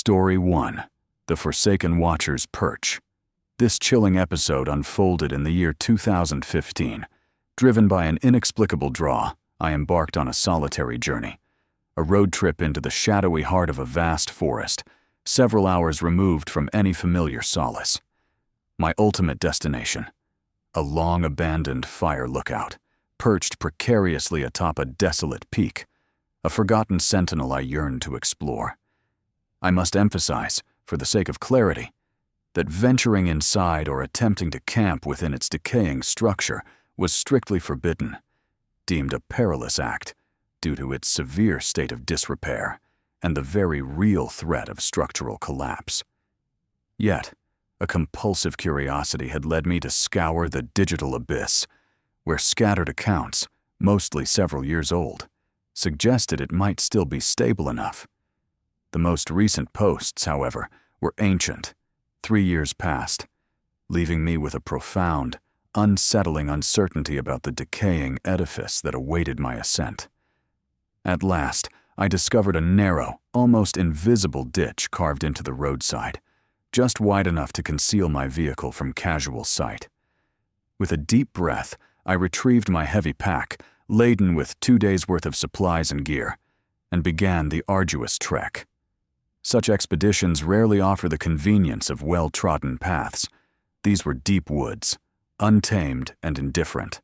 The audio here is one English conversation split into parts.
Story 1. The Forsaken Watcher's Perch. This chilling episode unfolded in the year 2015. Driven by an inexplicable draw, I embarked on a solitary journey. A road trip into the shadowy heart of a vast forest, several hours removed from any familiar solace. My ultimate destination: a long-abandoned fire lookout, perched precariously atop a desolate peak, a forgotten sentinel I yearned to explore. I must emphasize, for the sake of clarity, that venturing inside or attempting to camp within its decaying structure was strictly forbidden, deemed a perilous act due to its severe state of disrepair and the very real threat of structural collapse. Yet, a compulsive curiosity had led me to scour the digital abyss, where scattered accounts, mostly several years old, suggested it might still be stable enough. The most recent posts, however, were ancient, 3 years past, leaving me with a profound, unsettling uncertainty about the decaying edifice that awaited my ascent. At last, I discovered a narrow, almost invisible ditch carved into the roadside, just wide enough to conceal my vehicle from casual sight. With a deep breath, I retrieved my heavy pack, laden with 2 days' worth of supplies and gear, and began the arduous trek. Such expeditions rarely offer the convenience of well-trodden paths. These were deep woods, untamed and indifferent.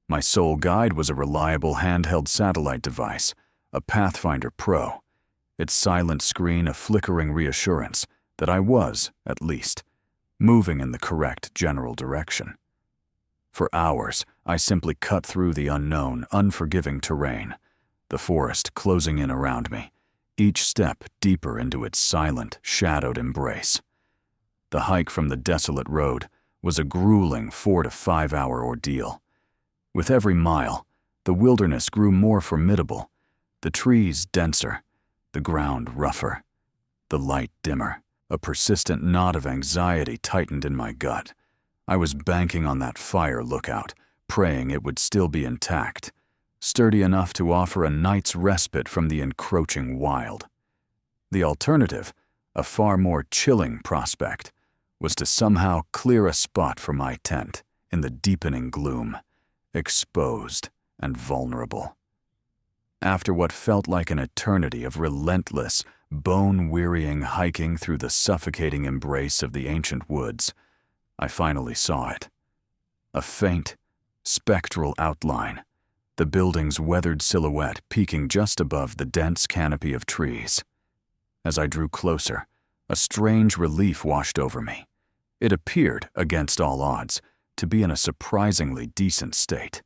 My sole guide was a reliable handheld satellite device, a Pathfinder Pro, its silent screen a flickering reassurance that I was, at least, moving in the correct general direction. For hours, I simply cut through the unknown, unforgiving terrain, the forest closing in around me, each step deeper into its silent, shadowed embrace. The hike from the desolate road was a grueling 4 to 5 hour ordeal. With every mile, the wilderness grew more formidable, the trees denser, the ground rougher, the light dimmer. A persistent knot of anxiety tightened in my gut. I was banking on that fire lookout, praying it would still be intact, sturdy enough to offer a night's respite from the encroaching wild. The alternative, a far more chilling prospect, was to somehow clear a spot for my tent in the deepening gloom, exposed and vulnerable. After what felt like an eternity of relentless, bone-wearying hiking through the suffocating embrace of the ancient woods, I finally saw it. A faint, spectral outline, the building's weathered silhouette peeking just above the dense canopy of trees. As I drew closer, a strange relief washed over me. It appeared, against all odds, to be in a surprisingly decent state.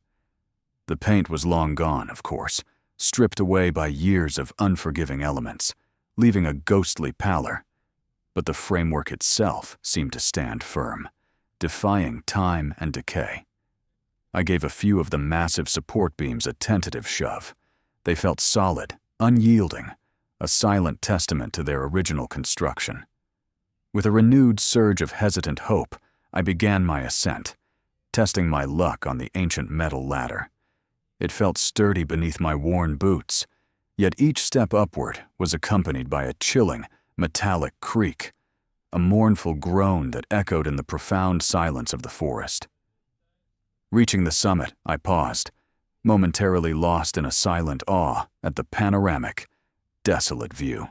The paint was long gone, of course, stripped away by years of unforgiving elements, leaving a ghostly pallor, but the framework itself seemed to stand firm, defying time and decay. I gave a few of the massive support beams a tentative shove. They felt solid, unyielding, a silent testament to their original construction. With a renewed surge of hesitant hope, I began my ascent, testing my luck on the ancient metal ladder. It felt sturdy beneath my worn boots, yet each step upward was accompanied by a chilling, metallic creak, a mournful groan that echoed in the profound silence of the forest. Reaching the summit, I paused, momentarily lost in a silent awe at the panoramic, desolate view.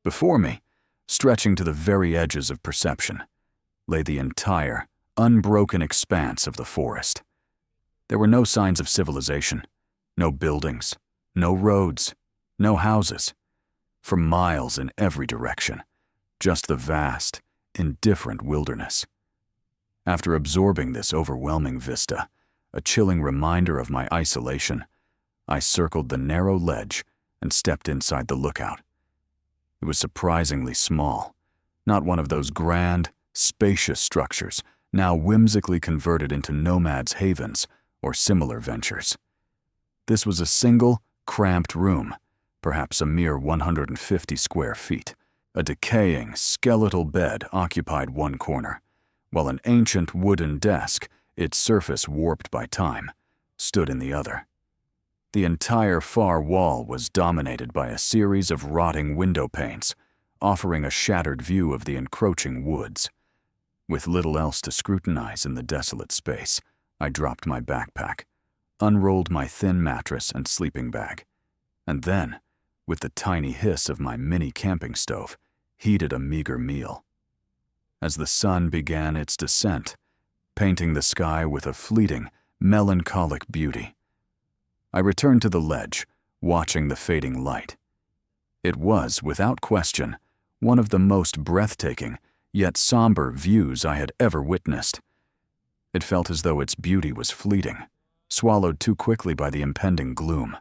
Before me, stretching to the very edges of perception, lay the entire, unbroken expanse of the forest. There were no signs of civilization, no buildings, no roads, no houses. For miles in every direction, just the vast, indifferent wilderness. After absorbing this overwhelming vista, a chilling reminder of my isolation, I circled the narrow ledge and stepped inside the lookout. It was surprisingly small, not one of those grand, spacious structures now whimsically converted into nomads' havens or similar ventures. This was a single, cramped room, perhaps a mere 150 square feet. A decaying, skeletal bed occupied one corner, while an ancient wooden desk, its surface warped by time, stood in the other. The entire far wall was dominated by a series of rotting window panes, offering a shattered view of the encroaching woods. With little else to scrutinize in the desolate space, I dropped my backpack, unrolled my thin mattress and sleeping bag, and then, with the tiny hiss of my mini camping stove, heated a meager meal. As the sun began its descent, painting the sky with a fleeting, melancholic beauty, I returned to the ledge, watching the fading light. It was, without question, one of the most breathtaking, yet somber views I had ever witnessed. It felt as though its beauty was fleeting, swallowed too quickly by the impending gloom.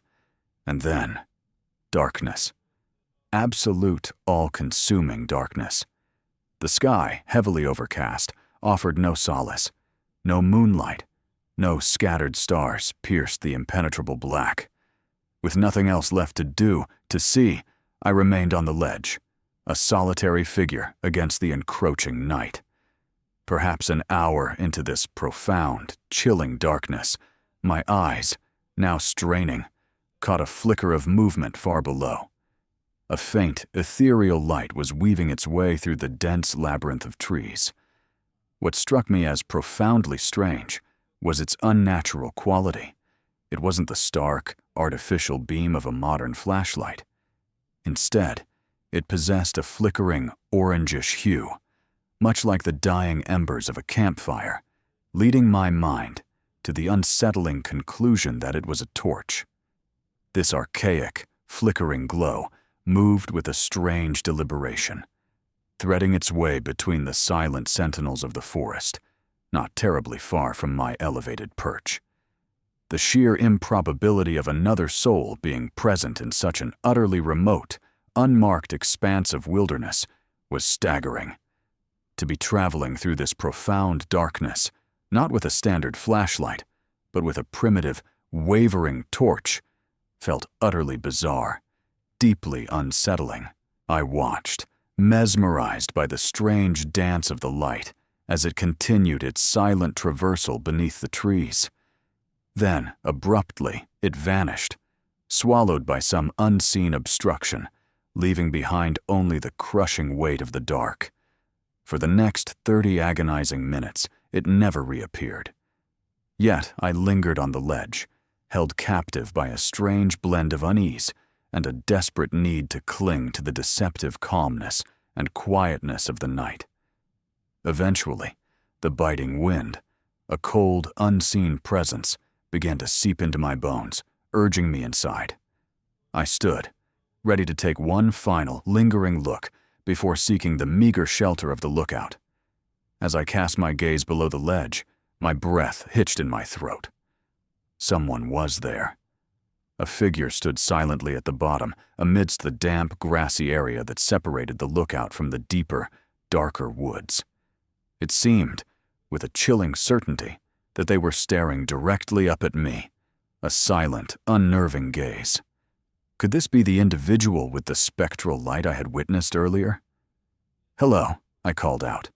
And then, darkness. Absolute, all-consuming darkness. The sky, heavily overcast, offered no solace. No moonlight, no scattered stars pierced the impenetrable black. With nothing else left to do, to see, I remained on the ledge, a solitary figure against the encroaching night. Perhaps an hour into this profound, chilling darkness, my eyes, now straining, caught a flicker of movement far below. A faint, ethereal light was weaving its way through the dense labyrinth of trees. What struck me as profoundly strange was its unnatural quality. It wasn't the stark, artificial beam of a modern flashlight. Instead, it possessed a flickering, orangish hue, much like the dying embers of a campfire, leading my mind to the unsettling conclusion that it was a torch. This archaic, flickering glow moved with a strange deliberation, threading its way between the silent sentinels of the forest, not terribly far from my elevated perch. The sheer improbability of another soul being present in such an utterly remote, unmarked expanse of wilderness was staggering. To be traveling through this profound darkness, not with a standard flashlight, but with a primitive, wavering torch, felt utterly bizarre, deeply unsettling. I watched, mesmerized by the strange dance of the light as it continued its silent traversal beneath the trees. Then, abruptly, it vanished, swallowed by some unseen obstruction, leaving behind only the crushing weight of the dark. For the next 30 agonizing minutes, it never reappeared. Yet I lingered on the ledge, held captive by a strange blend of unease and a desperate need to cling to the deceptive calmness and quietness of the night. Eventually, the biting wind, a cold, unseen presence, began to seep into my bones, urging me inside. I stood, ready to take one final, lingering look before seeking the meager shelter of the lookout. As I cast my gaze below the ledge, my breath hitched in my throat. Someone was there. A figure stood silently at the bottom, amidst the damp, grassy area that separated the lookout from the deeper, darker woods. It seemed, with a chilling certainty, that they were staring directly up at me, a silent, unnerving gaze. Could this be the individual with the spectral light I had witnessed earlier? "Hello," I called out,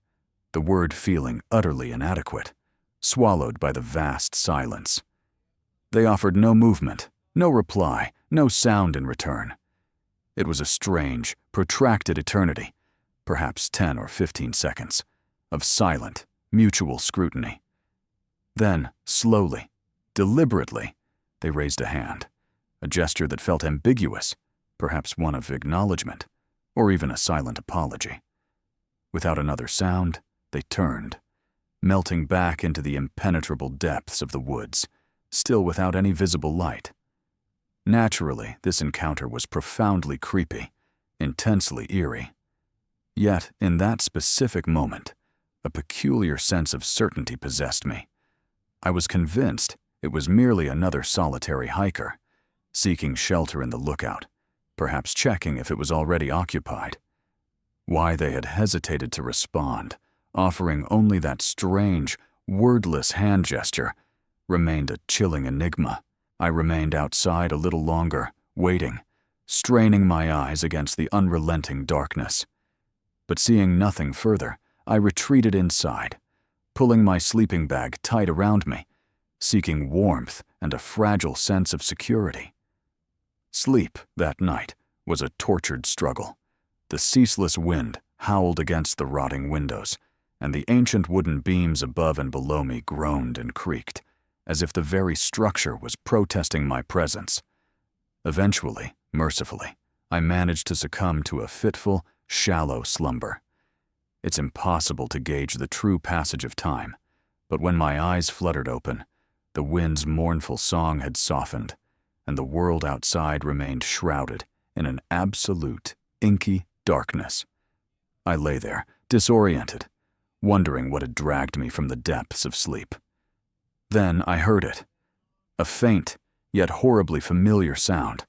the word feeling utterly inadequate, swallowed by the vast silence. They offered no movement, no reply, no sound in return. It was a strange, protracted eternity, perhaps 10 or 15 seconds, of silent, mutual scrutiny. Then, slowly, deliberately, they raised a hand, a gesture that felt ambiguous, perhaps one of acknowledgement, or even a silent apology. Without another sound, they turned, melting back into the impenetrable depths of the woods, still without any visible light. Naturally, this encounter was profoundly creepy, intensely eerie. Yet, in that specific moment, a peculiar sense of certainty possessed me. I was convinced it was merely another solitary hiker, seeking shelter in the lookout, perhaps checking if it was already occupied. Why they had hesitated to respond, offering only that strange, wordless hand gesture, remained a chilling enigma. I remained outside a little longer, waiting, straining my eyes against the unrelenting darkness. But seeing nothing further, I retreated inside, pulling my sleeping bag tight around me, seeking warmth and a fragile sense of security. Sleep, that night, was a tortured struggle. The The ceaseless wind howled against the rotting windows, and the ancient wooden beams above and below me groaned and creaked, as if the very structure was protesting my presence. Eventually, mercifully, I managed to succumb to a fitful, shallow slumber. It's impossible to gauge the true passage of time, but when my eyes fluttered open, the wind's mournful song had softened, and the world outside remained shrouded in an absolute, inky darkness. I lay there, disoriented, wondering what had dragged me from the depths of sleep. Then I heard it. A faint, yet horribly familiar sound,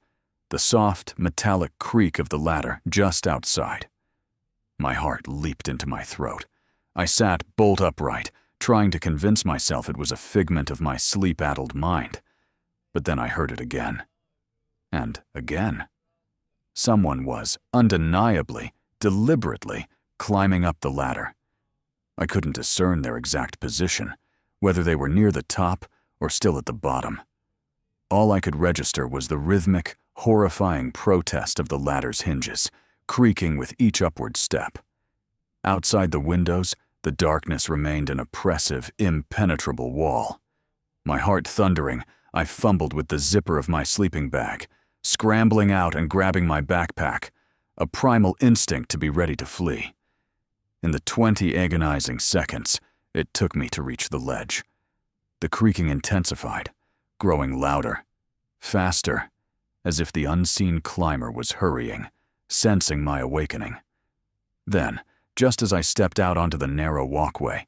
the soft, metallic creak of the ladder just outside. My heart leaped into my throat. I sat bolt upright, trying to convince myself it was a figment of my sleep-addled mind. But then I heard it again. And again. Someone was, undeniably, deliberately, climbing up the ladder. I couldn't discern their exact position, whether they were near the top or still at the bottom. All I could register was the rhythmic, horrifying protest of the ladder's hinges, creaking with each upward step. Outside the windows, the darkness remained an oppressive, impenetrable wall. My heart thundering, I fumbled with the zipper of my sleeping bag, scrambling out and grabbing my backpack, a primal instinct to be ready to flee. In the 20 agonizing seconds it took me to reach the ledge. The creaking intensified, growing louder, faster, as if the unseen climber was hurrying, sensing my awakening. Then, just as I stepped out onto the narrow walkway,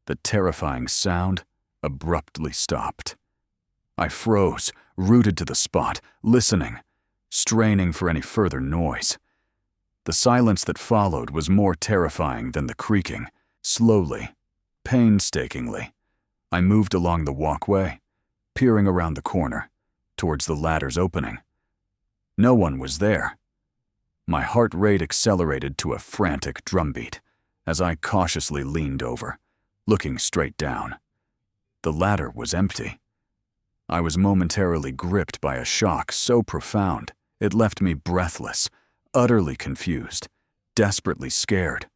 the terrifying sound abruptly stopped. I froze, rooted to the spot, listening, straining for any further noise. The silence that followed was more terrifying than the creaking. Slowly, painstakingly, I moved along the walkway, peering around the corner, towards the ladder's opening. No one was there. My heart rate accelerated to a frantic drumbeat as I cautiously leaned over, looking straight down. The ladder was empty. I was momentarily gripped by a shock so profound it left me breathless, utterly confused, desperately scared,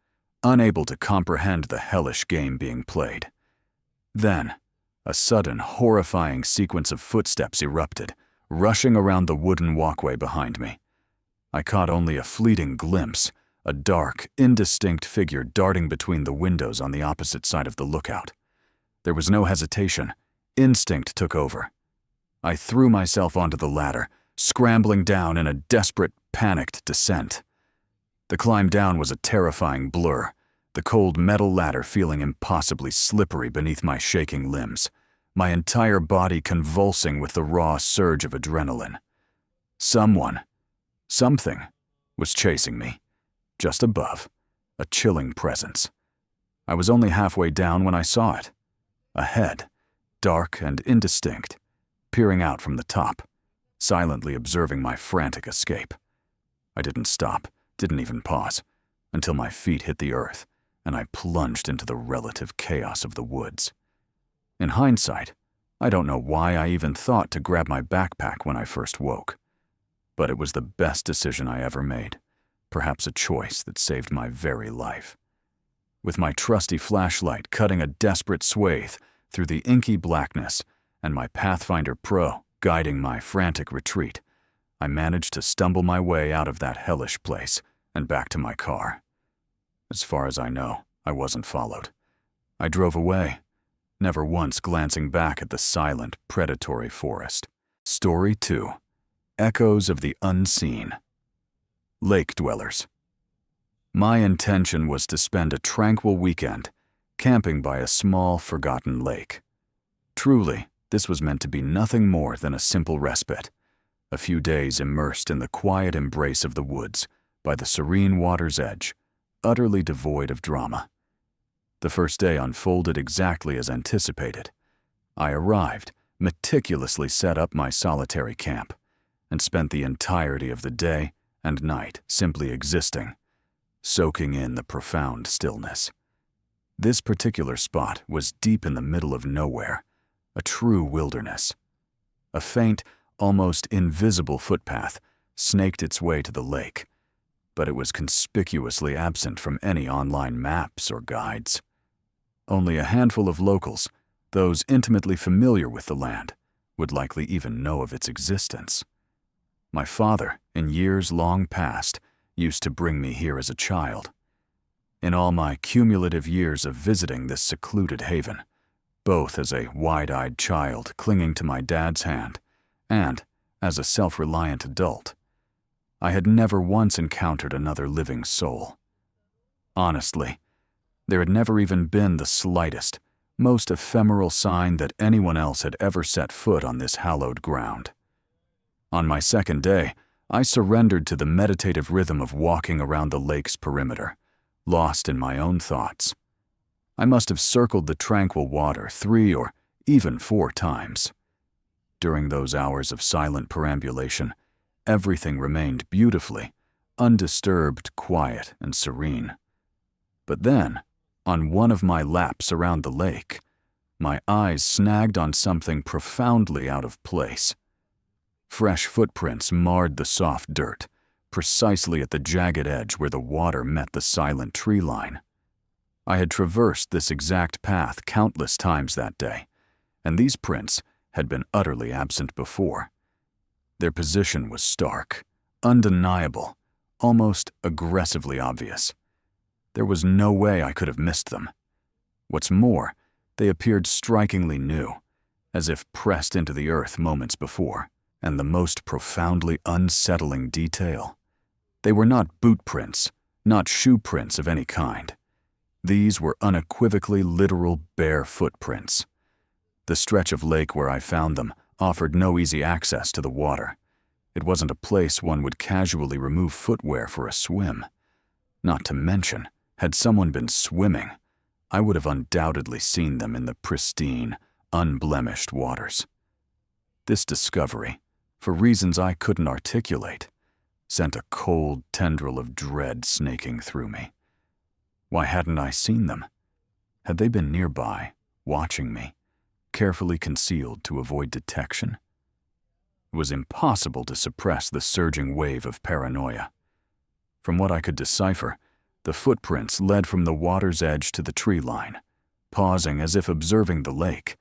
unable to comprehend the hellish game being played. Then, a sudden, horrifying sequence of footsteps erupted, rushing around the wooden walkway behind me. I caught only a fleeting glimpse, a dark, indistinct figure darting between the windows on the opposite side of the lookout. There was no hesitation. Instinct took over. I threw myself onto the ladder, scrambling down in a desperate, panicked descent. The climb down was a terrifying blur, the cold metal ladder feeling impossibly slippery beneath my shaking limbs, my entire body convulsing with the raw surge of adrenaline. Something was chasing me, just above, a chilling presence. I was only halfway down when I saw it. A head, dark and indistinct, peering out from the top, silently observing my frantic escape. I didn't stop, didn't even pause, until my feet hit the earth and I plunged into the relative chaos of the woods. In hindsight, I don't know why I even thought to grab my backpack when I first woke. But it was the best decision I ever made, perhaps a choice that saved my very life. With my trusty flashlight cutting a desperate swathe through the inky blackness and my Pathfinder Pro guiding my frantic retreat, I managed to stumble my way out of that hellish place and back to my car. As far as I know, I wasn't followed. I drove away, never once glancing back at the silent, predatory forest. Story 2. Echoes of the Unseen. Lake Dwellers. My intention was to spend a tranquil weekend camping by a small, forgotten lake. Truly, this was meant to be nothing more than a simple respite, a few days immersed in the quiet embrace of the woods by the serene water's edge, utterly devoid of drama. The first day unfolded exactly as anticipated. I arrived, meticulously set up my solitary camp, and spent the entirety of the day and night simply existing, soaking in the profound stillness. This particular spot was deep in the middle of nowhere, a true wilderness. A faint, almost invisible footpath snaked its way to the lake, but it was conspicuously absent from any online maps or guides. Only a handful of locals, those intimately familiar with the land, would likely even know of its existence. My father, in years long past, used to bring me here as a child. In all my cumulative years of visiting this secluded haven, both as a wide-eyed child clinging to my dad's hand and as a self-reliant adult, I had never once encountered another living soul. Honestly, there had never even been the slightest, most ephemeral sign that anyone else had ever set foot on this hallowed ground. On my second day, I surrendered to the meditative rhythm of walking around the lake's perimeter, lost in my own thoughts. I must have circled the tranquil water 3 or even 4 times. During those hours of silent perambulation, everything remained beautifully, undisturbed, quiet, and serene. But then, on one of my laps around the lake, my eyes snagged on something profoundly out of place. Fresh footprints marred the soft dirt, precisely at the jagged edge where the water met the silent tree line. I had traversed this exact path countless times that day, and these prints had been utterly absent before. Their position was stark, undeniable, almost aggressively obvious. There was no way I could have missed them. What's more, they appeared strikingly new, as if pressed into the earth moments before. And the most profoundly unsettling detail: they were not boot prints, not shoe prints of any kind. These were unequivocally literal bare footprints. The stretch of lake where I found them offered no easy access to the water. It wasn't a place one would casually remove footwear for a swim. Not to mention, had someone been swimming, I would have undoubtedly seen them in the pristine, unblemished waters. This discovery, for reasons I couldn't articulate, sent a cold tendril of dread snaking through me. Why hadn't I seen them? Had they been nearby, watching me, carefully concealed to avoid detection? It was impossible to suppress the surging wave of paranoia. From what I could decipher, the footprints led from the water's edge to the tree line, pausing as if observing the lake,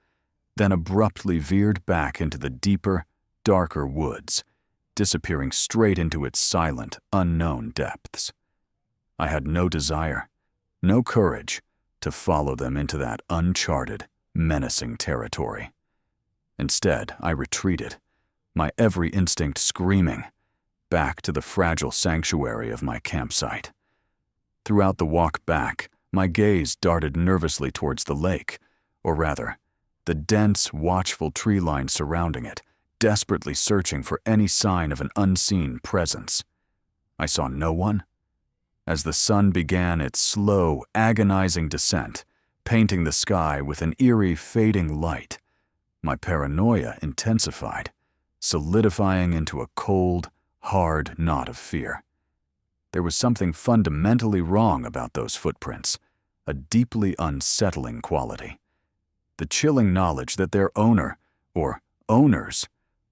then abruptly veered back into the deeper, darker woods, disappearing straight into its silent, unknown depths. I had no desire, no courage, to follow them into that uncharted, menacing territory. Instead, I retreated, my every instinct screaming, back to the fragile sanctuary of my campsite. Throughout the walk back, my gaze darted nervously towards the lake, or rather, the dense, watchful tree line surrounding it, desperately searching for any sign of an unseen presence. I saw no one. As the sun began its slow, agonizing descent, painting the sky with an eerie, fading light, my paranoia intensified, solidifying into a cold, hard knot of fear. There was something fundamentally wrong about those footprints, a deeply unsettling quality. The chilling knowledge that their owner, or owners,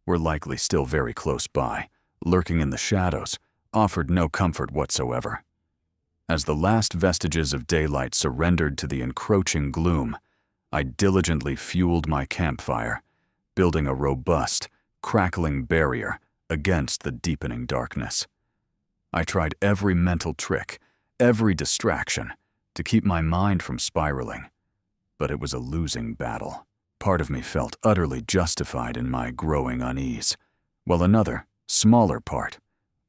were likely still very close by, lurking in the shadows, offered no comfort whatsoever. As the last vestiges of daylight surrendered to the encroaching gloom, I diligently fueled my campfire, building a robust, crackling barrier against the deepening darkness. I tried every mental trick, every distraction, to keep my mind from spiraling, but it was a losing battle. Part of me felt utterly justified in my growing unease, while another, smaller part,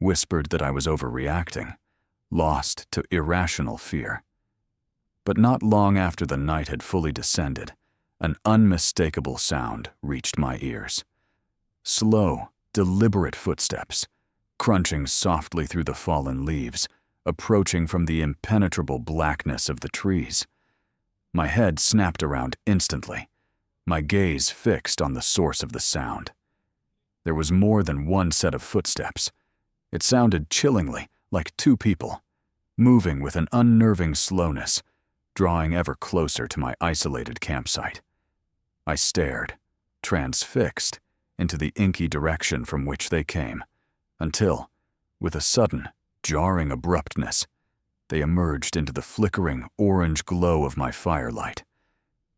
whispered that I was overreacting, lost to irrational fear. But not long after the night had fully descended, an unmistakable sound reached my ears. Slow, deliberate footsteps, crunching softly through the fallen leaves, approaching from the impenetrable blackness of the trees. My head snapped around instantly, my gaze fixed on the source of the sound. There was more than one set of footsteps. It sounded chillingly like 2 people, moving with an unnerving slowness, drawing ever closer to my isolated campsite. I stared, transfixed, into the inky direction from which they came, until, with a sudden, jarring abruptness, they emerged into the flickering orange glow of my firelight.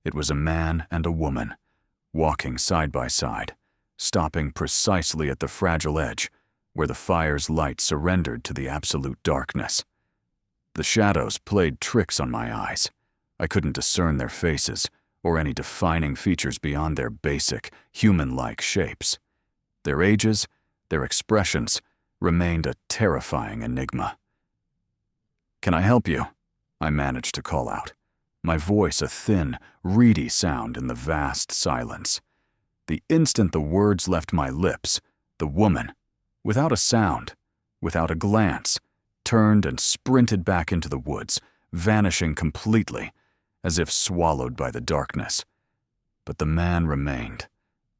It was a man and a woman, walking side by side, stopping precisely at the fragile edge where the fire's light surrendered to the absolute darkness. The shadows played tricks on my eyes. I couldn't discern their faces or any defining features beyond their basic, human-like shapes. Their ages, their expressions, remained a terrifying enigma. "Can I help you?" I managed to call out, my voice a thin, reedy sound in the vast silence. The instant the words left my lips, the woman, without a sound, without a glance, turned and sprinted back into the woods, vanishing completely, as if swallowed by the darkness. But the man remained,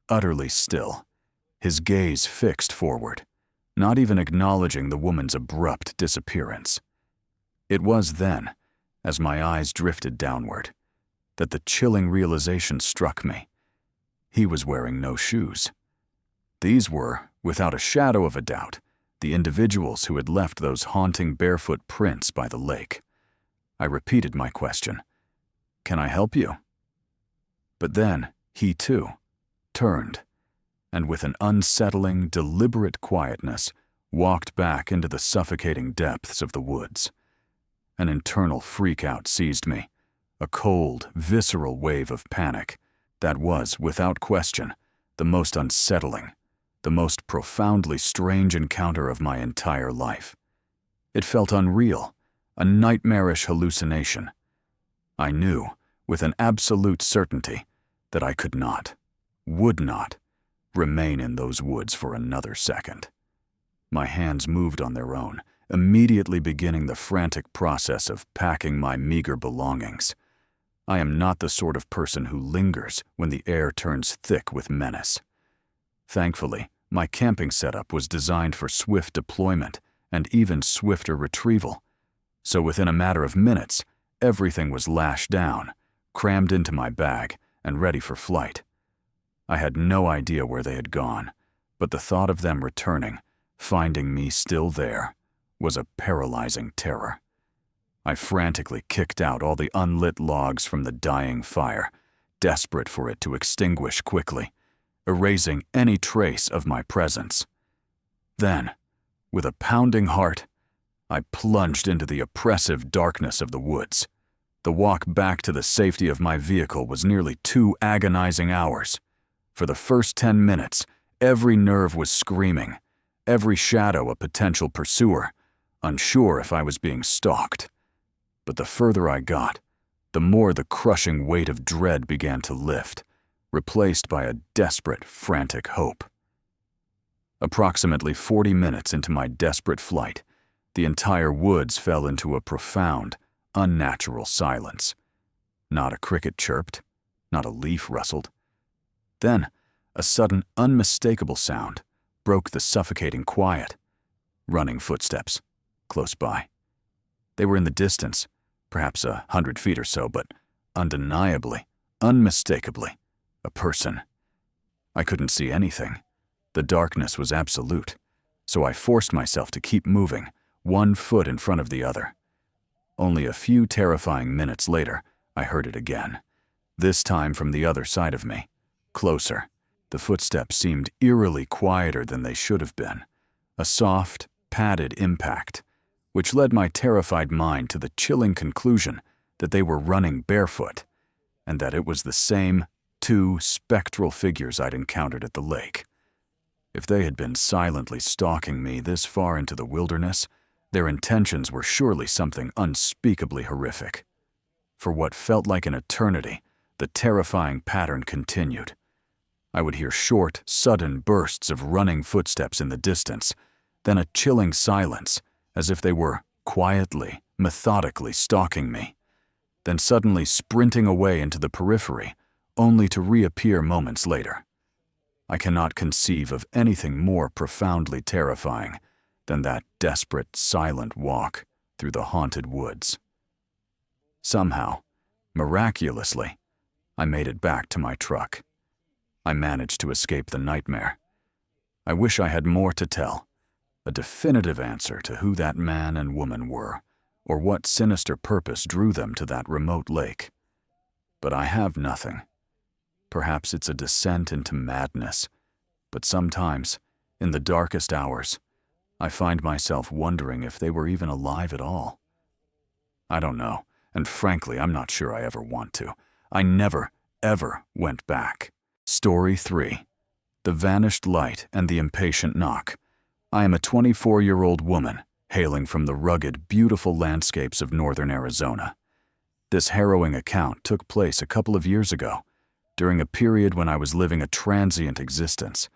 utterly still, his gaze fixed forward, not even acknowledging the woman's abrupt disappearance. It was then, as my eyes drifted downward, that the chilling realization struck me. He was wearing no shoes. These were, without a shadow of a doubt, the individuals who had left those haunting barefoot prints by the lake. I repeated my question, "Can I help you?" But then, he too, turned, and with an unsettling, deliberate quietness, walked back into the suffocating depths of the woods. An internal freak-out seized me, a cold, visceral wave of panic that was, without question, the most unsettling, the most profoundly strange encounter of my entire life. It felt unreal, a nightmarish hallucination. I knew, with an absolute certainty, that I could not, would not, remain in those woods for another second. My hands moved on their own, immediately beginning the frantic process of packing my meager belongings. I am not the sort of person who lingers when the air turns thick with menace. Thankfully, my camping setup was designed for swift deployment and even swifter retrieval, so within a matter of minutes, everything was lashed down, crammed into my bag, and ready for flight. I had no idea where they had gone, but the thought of them returning, finding me still there, was a paralyzing terror. I frantically kicked out all the unlit logs from the dying fire, desperate for it to extinguish quickly, erasing any trace of my presence. Then, with a pounding heart, I plunged into the oppressive darkness of the woods. The walk back to the safety of my vehicle was nearly 2 agonizing hours. For the first 10 minutes, every nerve was screaming, every shadow a potential pursuer, unsure if I was being stalked. But the further I got, the more the crushing weight of dread began to lift, replaced by a desperate, frantic hope. Approximately 40 minutes into my desperate flight, the entire woods fell into a profound, unnatural silence. Not a cricket chirped, not a leaf rustled. Then, a sudden, unmistakable sound broke the suffocating quiet. Running footsteps, close by. They were in the distance, perhaps 100 feet or so, but undeniably, unmistakably, a person. I couldn't see anything. The darkness was absolute, so I forced myself to keep moving, one foot in front of the other. Only a few terrifying minutes later, I heard it again, this time from the other side of me. Closer. The footsteps seemed eerily quieter than they should have been. A soft, padded impact, which led my terrified mind to the chilling conclusion that they were running barefoot, and that it was the same 2 spectral figures I'd encountered at the lake. If they had been silently stalking me this far into the wilderness, their intentions were surely something unspeakably horrific. For what felt like an eternity, the terrifying pattern continued. I would hear short, sudden bursts of running footsteps in the distance, then a chilling silence, as if they were quietly, methodically stalking me, then suddenly sprinting away into the periphery, only to reappear moments later. I cannot conceive of anything more profoundly terrifying than that desperate, silent walk through the haunted woods. Somehow, miraculously, I made it back to my truck. I managed to escape the nightmare. I wish I had more to tell, a definitive answer to who that man and woman were, or what sinister purpose drew them to that remote lake. But I have nothing. Perhaps it's a descent into madness, but sometimes, in the darkest hours, I find myself wondering if they were even alive at all. I don't know, and frankly, I'm not sure I ever want to. I never, ever went back. Story 3. The Vanished Light and the Impatient Knock. I am a 24-year-old woman, hailing from the rugged, beautiful landscapes of northern Arizona. This harrowing account took place a couple of years ago, during a period when I was living a transient existence,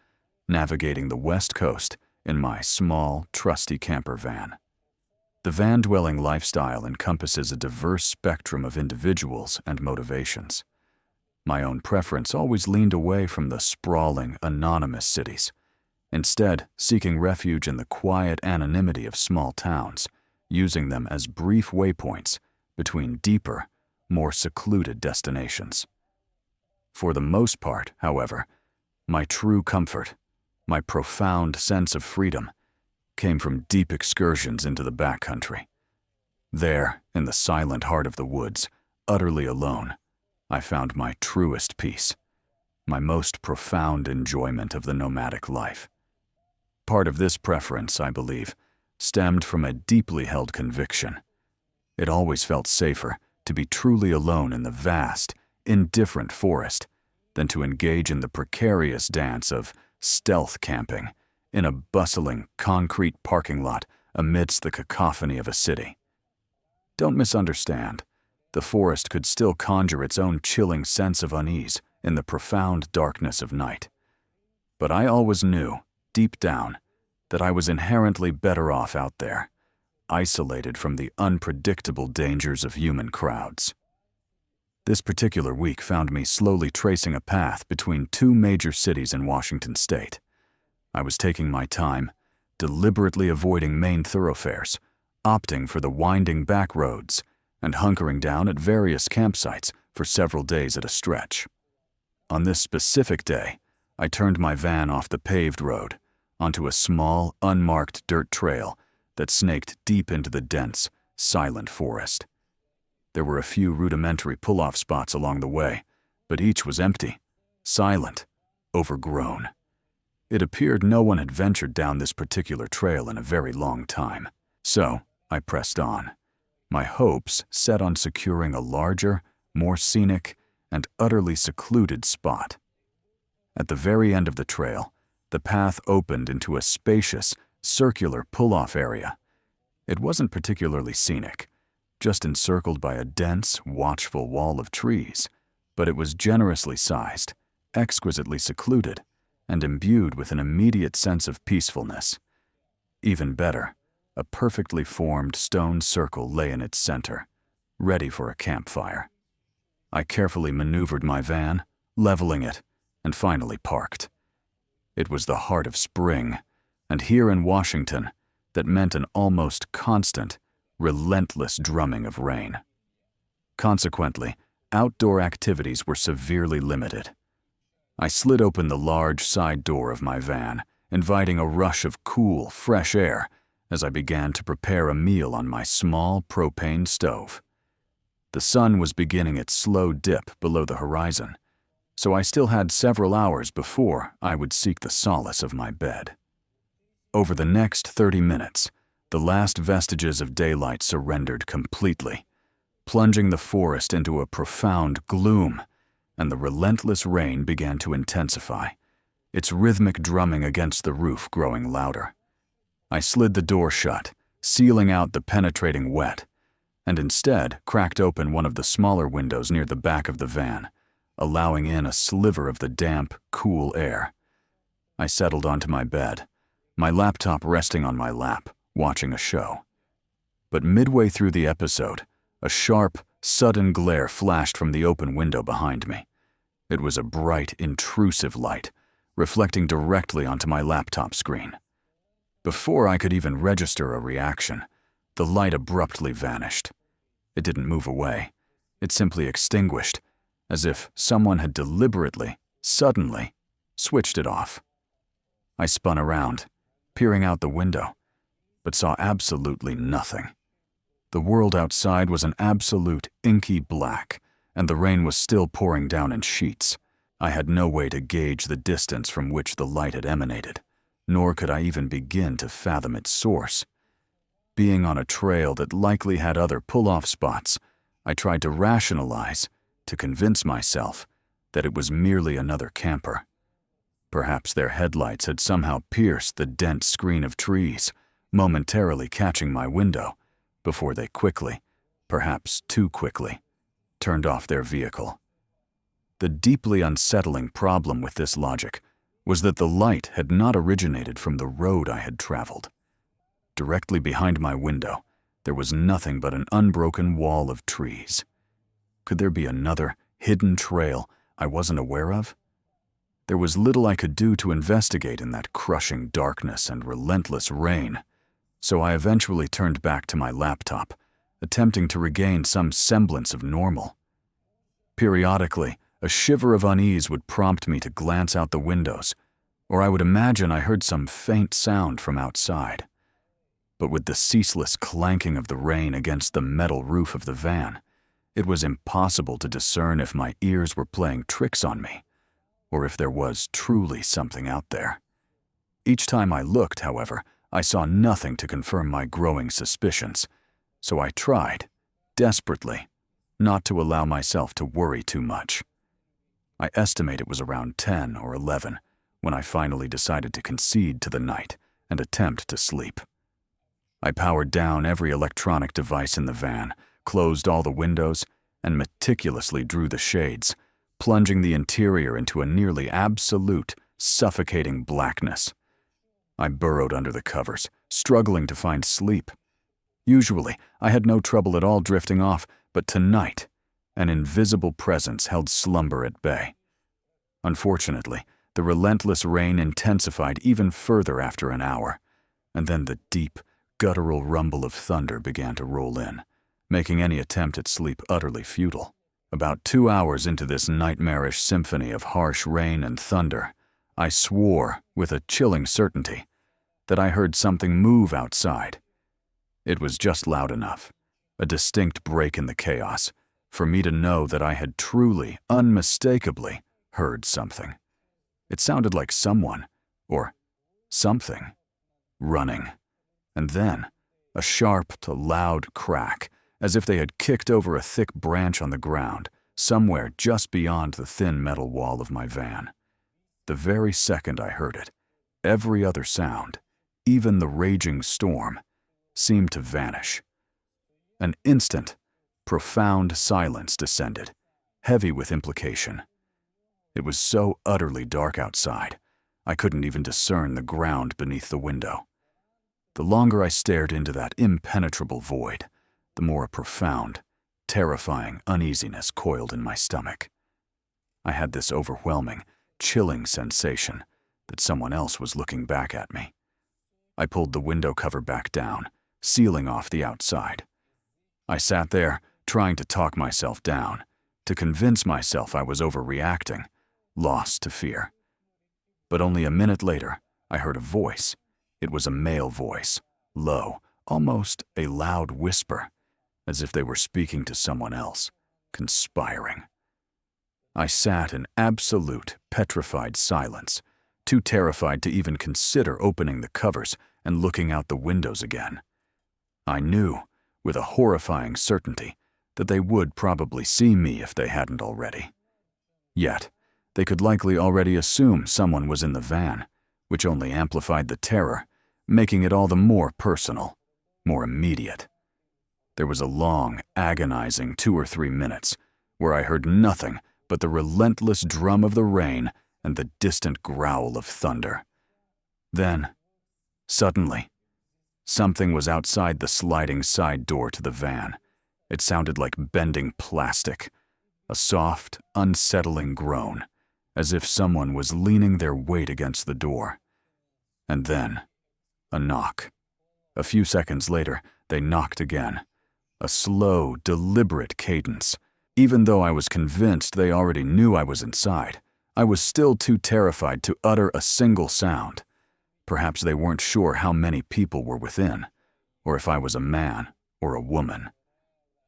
navigating the West Coast in my small, trusty camper van. The van-dwelling lifestyle encompasses a diverse spectrum of individuals and motivations. My own preference always leaned away from the sprawling, anonymous cities, instead seeking refuge in the quiet anonymity of small towns, using them as brief waypoints between deeper, more secluded destinations. For the most part, however, my true comfort, my profound sense of freedom, came from deep excursions into the backcountry. There, in the silent heart of the woods, utterly alone, I found my truest peace, my most profound enjoyment of the nomadic life. Part of this preference, I believe, stemmed from a deeply held conviction. It always felt safer to be truly alone in the vast, indifferent forest than to engage in the precarious dance of stealth camping in a bustling concrete parking lot amidst the cacophony of a city. Don't misunderstand. The forest could still conjure its own chilling sense of unease in the profound darkness of night. But I always knew, deep down, that I was inherently better off out there, isolated from the unpredictable dangers of human crowds. This particular week found me slowly tracing a path between two major cities in Washington state. I was taking my time, deliberately avoiding main thoroughfares, opting for the winding back roads, and hunkering down at various campsites for several days at a stretch. On this specific day, I turned my van off the paved road onto a small, unmarked dirt trail that snaked deep into the dense, silent forest. There were a few rudimentary pull-off spots along the way, but each was empty, silent, overgrown. It appeared no one had ventured down this particular trail in a very long time. So, I pressed on, my hopes set on securing a larger, more scenic, and utterly secluded spot. At the very end of the trail, the path opened into a spacious, circular pull-off area. It wasn't particularly scenic, just encircled by a dense, watchful wall of trees, but it was generously sized, exquisitely secluded, and imbued with an immediate sense of peacefulness. Even better, a perfectly formed stone circle lay in its center, ready for a campfire. I carefully maneuvered my van, leveling it, and finally parked. It was the heart of spring, and here in Washington, that meant an almost constant, relentless drumming of rain. Consequently, outdoor activities were severely limited. I slid open the large side door of my van, inviting a rush of cool, fresh air as I began to prepare a meal on my small propane stove. The sun was beginning its slow dip below the horizon, so I still had several hours before I would seek the solace of my bed. Over the next 30 minutes, the last vestiges of daylight surrendered completely, plunging the forest into a profound gloom, and the relentless rain began to intensify, its rhythmic drumming against the roof growing louder. I slid the door shut, sealing out the penetrating wet, and instead cracked open one of the smaller windows near the back of the van, allowing in a sliver of the damp, cool air. I settled onto my bed, my laptop resting on my lap, watching a show. But midway through the episode, a sharp, sudden glare flashed from the open window behind me. It was a bright, intrusive light, reflecting directly onto my laptop screen. Before I could even register a reaction, the light abruptly vanished. It didn't move away. It simply extinguished, as if someone had deliberately, suddenly, switched it off. I spun around, peering out the window, but saw absolutely nothing. The world outside was an absolute inky black, and the rain was still pouring down in sheets. I had no way to gauge the distance from which the light had emanated, nor could I even begin to fathom its source. Being on a trail that likely had other pull-off spots, I tried to rationalize, to convince myself, that it was merely another camper. Perhaps their headlights had somehow pierced the dense screen of trees, momentarily catching my window, before they quickly, perhaps too quickly, turned off their vehicle. The deeply unsettling problem with this logic was that the light had not originated from the road I had traveled. Directly behind my window, there was nothing but an unbroken wall of trees. Could there be another, hidden trail I wasn't aware of? There was little I could do to investigate in that crushing darkness and relentless rain, so I eventually turned back to my laptop, attempting to regain some semblance of normal. Periodically, a shiver of unease would prompt me to glance out the windows, or I would imagine I heard some faint sound from outside. But with the ceaseless clanking of the rain against the metal roof of the van, it was impossible to discern if my ears were playing tricks on me, or if there was truly something out there. Each time I looked, however, I saw nothing to confirm my growing suspicions, so I tried, desperately, not to allow myself to worry too much. I estimate it was around 10 or 11 when I finally decided to concede to the night and attempt to sleep. I powered down every electronic device in the van, closed all the windows, and meticulously drew the shades, plunging the interior into a nearly absolute, suffocating blackness. I burrowed under the covers, struggling to find sleep. Usually, I had no trouble at all drifting off, but tonight, an invisible presence held slumber at bay. Unfortunately, the relentless rain intensified even further after an hour, and then the deep, guttural rumble of thunder began to roll in, making any attempt at sleep utterly futile. About 2 hours into this nightmarish symphony of harsh rain and thunder, I swore, with a chilling certainty, that I heard something move outside. It was just loud enough, a distinct break in the chaos, for me to know that I had truly, unmistakably, heard something. It sounded like someone, or something, running. And then, a sharp to loud crack, as if they had kicked over a thick branch on the ground, somewhere just beyond the thin metal wall of my van. The very second I heard it, every other sound, even the raging storm, seemed to vanish. An instant, profound silence descended, heavy with implication. It was so utterly dark outside, I couldn't even discern the ground beneath the window. The longer I stared into that impenetrable void, the more a profound, terrifying uneasiness coiled in my stomach. I had this overwhelming, chilling sensation that someone else was looking back at me. I pulled the window cover back down, sealing off the outside. I sat there, trying to talk myself down, to convince myself I was overreacting, lost to fear. But only a minute later, I heard a voice. It was a male voice, low, almost a loud whisper, as if they were speaking to someone else, conspiring. I sat in absolute, petrified silence, too terrified to even consider opening the covers and looking out the windows again. I knew, with a horrifying certainty, that they would probably see me if they hadn't already. Yet, they could likely already assume someone was in the van, which only amplified the terror, making it all the more personal, more immediate. There was a long, agonizing 2 or 3 minutes where I heard nothing but the relentless drum of the rain and the distant growl of thunder. Then, suddenly, something was outside the sliding side door to the van. It sounded like bending plastic, a soft, unsettling groan, as if someone was leaning their weight against the door. And then, a knock. A few seconds later, they knocked again. A slow, deliberate cadence. Even though I was convinced they already knew I was inside, I was still too terrified to utter a single sound. Perhaps they weren't sure how many people were within, or if I was a man or a woman.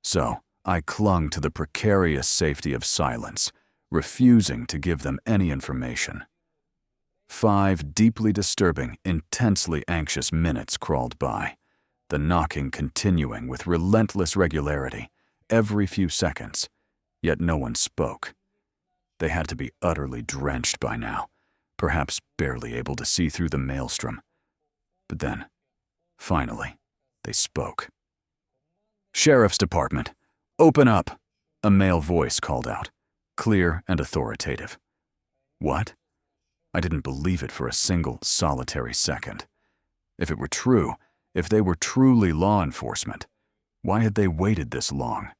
So I clung to the precarious safety of silence, refusing to give them any information. 5 deeply disturbing, intensely anxious minutes crawled by, the knocking continuing with relentless regularity, every few seconds, yet no one spoke. They had to be utterly drenched by now, perhaps barely able to see through the maelstrom. But then, finally, they spoke. "Sheriff's Department, open up!" a male voice called out, clear and authoritative. What? I didn't believe it for a single, solitary second. If it were true, if they were truly law enforcement, why had they waited this long?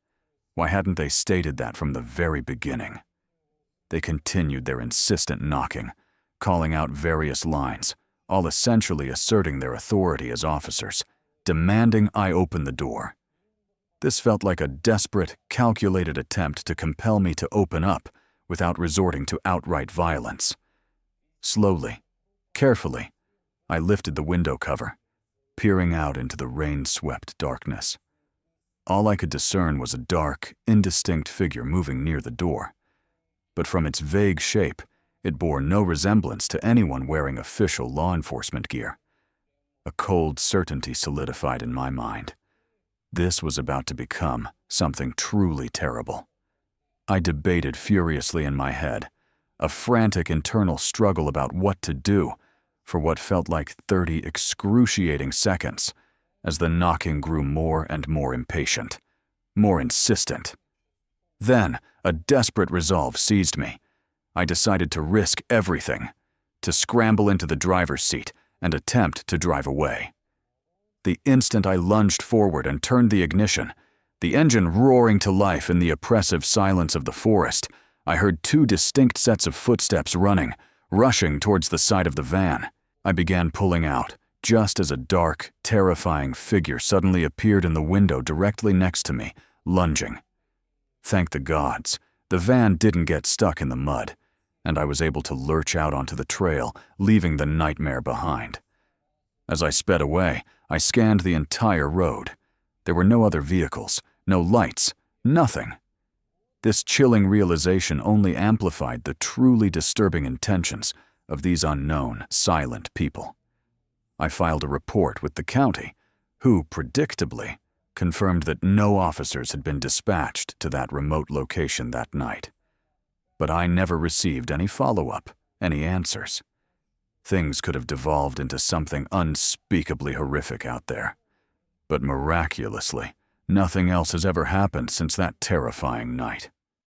Why hadn't they stated that from the very beginning? They continued their insistent knocking, calling out various lines, all essentially asserting their authority as officers, demanding I open the door. This felt like a desperate, calculated attempt to compel me to open up without resorting to outright violence. Slowly, carefully, I lifted the window cover, peering out into the rain-swept darkness. All I could discern was a dark, indistinct figure moving near the door. But from its vague shape, it bore no resemblance to anyone wearing official law enforcement gear. A cold certainty solidified in my mind. This was about to become something truly terrible. I debated furiously in my head, a frantic internal struggle about what to do for what felt like 30 excruciating seconds as the knocking grew more and more impatient, more insistent. Then, a desperate resolve seized me. I decided to risk everything, to scramble into the driver's seat and attempt to drive away. The instant I lunged forward and turned the ignition, the engine roaring to life in the oppressive silence of the forest, I heard 2 distinct sets of footsteps running, rushing towards the side of the van. I began pulling out, just as a dark, terrifying figure suddenly appeared in the window directly next to me, lunging. Thank the gods, the van didn't get stuck in the mud, and I was able to lurch out onto the trail, leaving the nightmare behind. As I sped away, I scanned the entire road. There were no other vehicles, no lights, nothing. This chilling realization only amplified the truly disturbing intentions of these unknown, silent people. I filed a report with the county, who, predictably, confirmed that no officers had been dispatched to that remote location that night. But I never received any follow-up, any answers. Things could have devolved into something unspeakably horrific out there. But miraculously, nothing else has ever happened since that terrifying night.